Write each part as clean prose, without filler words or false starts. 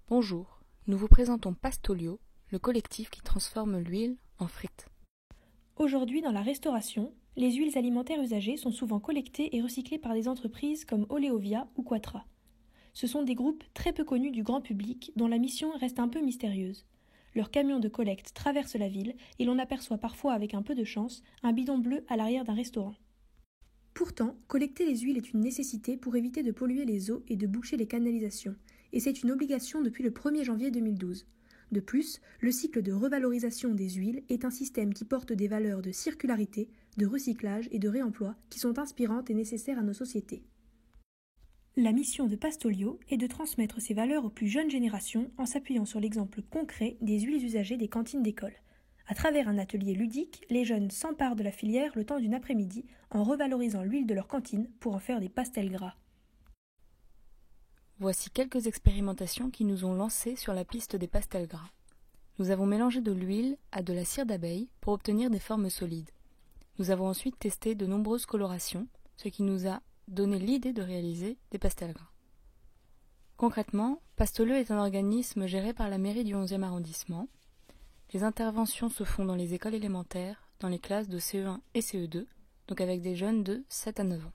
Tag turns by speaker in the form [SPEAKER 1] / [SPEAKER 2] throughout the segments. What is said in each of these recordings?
[SPEAKER 1] Bonjour, nous vous présentons Pastolio, le collectif qui transforme l'huile en frites.
[SPEAKER 2] Aujourd'hui, dans la restauration, les huiles alimentaires usagées sont souvent collectées et recyclées par des entreprises comme Oleovia ou Quatra. Ce sont des groupes très peu connus du grand public dont la mission reste un peu mystérieuse. Leurs camions de collecte traversent la ville et l'on aperçoit parfois, avec un peu de chance, un bidon bleu à l'arrière d'un restaurant. Pourtant, collecter les huiles est une nécessité pour éviter de polluer les eaux et de boucher les canalisations, et c'est une obligation depuis le 1er janvier 2012. De plus, le cycle de revalorisation des huiles est un système qui porte des valeurs de circularité, de recyclage et de réemploi qui sont inspirantes et nécessaires à nos sociétés. La mission de Pastolio est de transmettre ces valeurs aux plus jeunes générations en s'appuyant sur l'exemple concret des huiles usagées des cantines d'école. À travers un atelier ludique, les jeunes s'emparent de la filière le temps d'une après-midi en revalorisant l'huile de leur cantine pour en faire des pastels gras.
[SPEAKER 1] Voici quelques expérimentations qui nous ont lancés sur la piste des pastels gras. Nous avons mélangé de l'huile à de la cire d'abeille pour obtenir des formes solides. Nous avons ensuite testé de nombreuses colorations, ce qui nous a donné l'idée de réaliser des pastels gras. Concrètement, Pastolio est un organisme géré par la mairie du 11e arrondissement. Les interventions se font dans les écoles élémentaires, dans les classes de CE1 et CE2, donc avec des jeunes de 7 à 9 ans.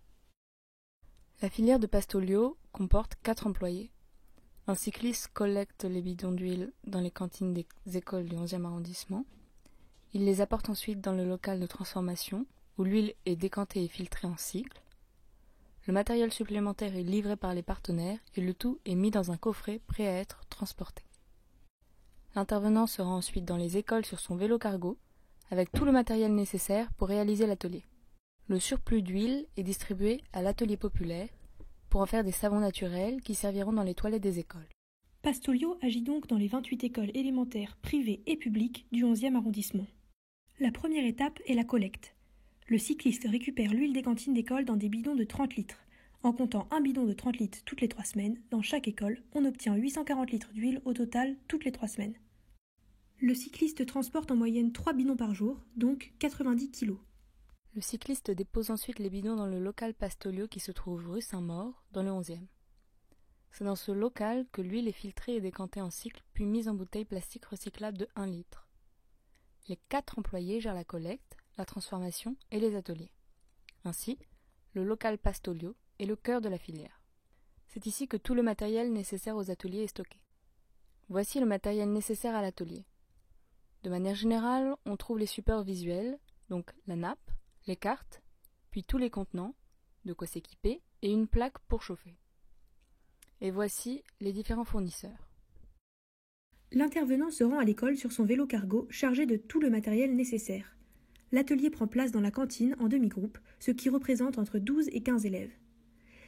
[SPEAKER 1] La filière de Pastolio comporte 4 employés. Un cycliste collecte les bidons d'huile dans les cantines des écoles du 11e arrondissement. Il les apporte ensuite dans le local de transformation, où l'huile est décantée et filtrée en cycle. Le matériel supplémentaire est livré par les partenaires et le tout est mis dans un coffret prêt à être transporté. L'intervenant se rend ensuite dans les écoles sur son vélo cargo, avec tout le matériel nécessaire pour réaliser l'atelier. Le surplus d'huile est distribué à l'atelier populaire pour en faire des savons naturels qui serviront dans les toilettes des écoles.
[SPEAKER 2] Pastolio agit donc dans les 28 écoles élémentaires privées et publiques du 11e arrondissement. La première étape est la collecte. Le cycliste récupère l'huile des cantines d'école dans des bidons de 30 litres. En comptant un bidon de 30 litres toutes les 3 semaines, dans chaque école, on obtient 840 litres d'huile au total toutes les 3 semaines. Le cycliste transporte en moyenne 3 bidons par jour, donc 90 kilos.
[SPEAKER 1] Le cycliste dépose ensuite les bidons dans le local Pastolio qui se trouve rue Saint-Maur, dans le 11e. C'est dans ce local que l'huile est filtrée et décantée en cycle, puis mise en bouteille plastique recyclable de 1 litre. Les 4 employés gèrent la collecte, la transformation et les ateliers. Ainsi, le local Pastolio est le cœur de la filière. C'est ici que tout le matériel nécessaire aux ateliers est stocké. Voici le matériel nécessaire à l'atelier. De manière générale, on trouve les supports visuels, donc la nappe, les cartes, puis tous les contenants, de quoi s'équiper, et une plaque pour chauffer. Et voici les différents fournisseurs.
[SPEAKER 2] L'intervenant se rend à l'école sur son vélo cargo chargé de tout le matériel nécessaire. L'atelier prend place dans la cantine en demi-groupe, ce qui représente entre 12 et 15 élèves.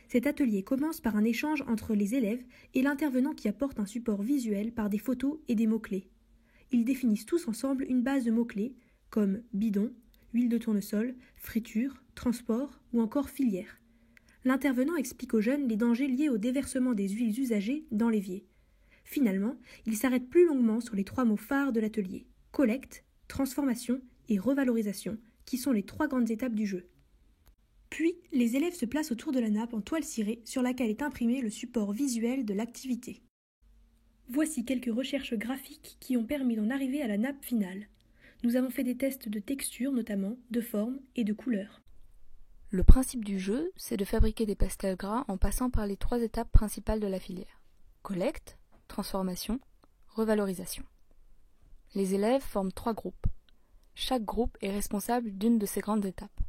[SPEAKER 2] Cet atelier commence par un échange entre les élèves et l'intervenant qui apporte un support visuel par des photos et des mots-clés. Ils définissent tous ensemble une base de mots-clés comme bidon, huile de tournesol, friture, transport ou encore filière. L'intervenant explique aux jeunes les dangers liés au déversement des huiles usagées dans l'évier. Finalement, il s'arrête plus longuement sur les 3 mots phares de l'atelier: collecte, transformation et revalorisation, qui sont les 3 grandes étapes du jeu. Puis, les élèves se placent autour de la nappe en toile cirée sur laquelle est imprimé le support visuel de l'activité. Voici quelques recherches graphiques qui ont permis d'en arriver à la nappe finale. Nous avons fait des tests de texture notamment, de forme et de couleur.
[SPEAKER 1] Le principe du jeu, c'est de fabriquer des pastels gras en passant par les 3 étapes principales de la filière: collecte, transformation, revalorisation. Les élèves forment 3 groupes. Chaque groupe est responsable d'une de ces grandes étapes.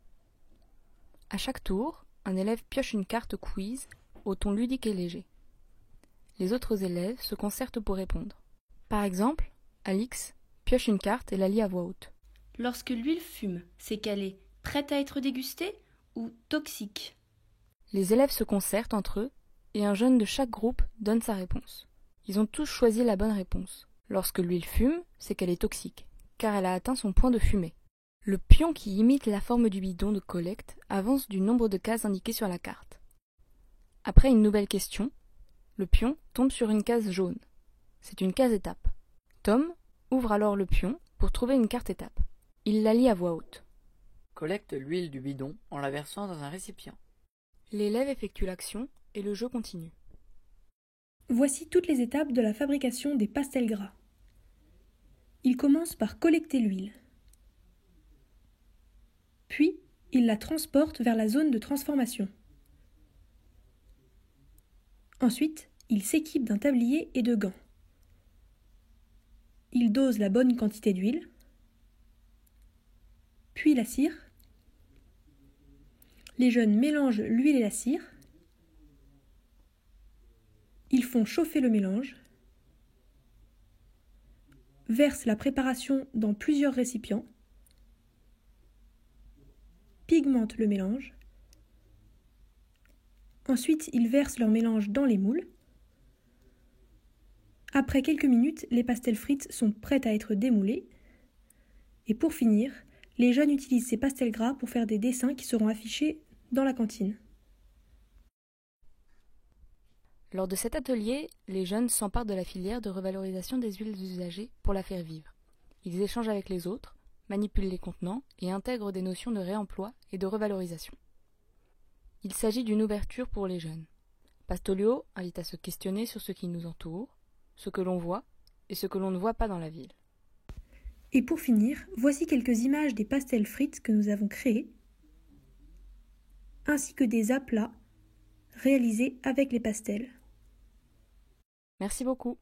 [SPEAKER 1] À chaque tour, un élève pioche une carte quiz au ton ludique et léger. Les autres élèves se concertent pour répondre. Par exemple, Alix pioche une carte et la lit à voix haute.
[SPEAKER 3] Lorsque l'huile fume, c'est qu'elle est prête à être dégustée ou toxique?
[SPEAKER 1] Les élèves se concertent entre eux et un jeune de chaque groupe donne sa réponse. Ils ont tous choisi la bonne réponse. Lorsque l'huile fume, c'est qu'elle est toxique, car elle a atteint son point de fumée. Le pion qui imite la forme du bidon de collecte avance du nombre de cases indiquées sur la carte. Après une nouvelle question, le pion tombe sur une case jaune. C'est une case étape. Tom ouvre alors le pion pour trouver une carte étape. Il la lit à voix haute.
[SPEAKER 4] Collecte l'huile du bidon en la versant dans un récipient.
[SPEAKER 1] L'élève effectue l'action et le jeu continue.
[SPEAKER 2] Voici toutes les étapes de la fabrication des pastels gras. Il commence par collecter l'huile. Puis, il la transporte vers la zone de transformation. Ensuite, il s'équipe d'un tablier et de gants. Il dose la bonne quantité d'huile, puis la cire. Les jeunes mélangent l'huile et la cire. Ils font chauffer le mélange, versent la préparation dans plusieurs récipients, pigmentent le mélange. Ensuite, ils versent leur mélange dans les moules. Après quelques minutes, les pastels frites sont prêts à être démoulés. Et pour finir, les jeunes utilisent ces pastels gras pour faire des dessins qui seront affichés dans la cantine.
[SPEAKER 1] Lors de cet atelier, les jeunes s'emparent de la filière de revalorisation des huiles usagées pour la faire vivre. Ils échangent avec les autres, manipulent les contenants et intègrent des notions de réemploi et de revalorisation. Il s'agit d'une ouverture pour les jeunes. Pastolio invite à se questionner sur ce qui nous entoure, ce que l'on voit et ce que l'on ne voit pas dans la ville.
[SPEAKER 2] Et pour finir, voici quelques images des pastels frites que nous avons créés, ainsi que des aplats réalisés avec les pastels.
[SPEAKER 1] Merci beaucoup.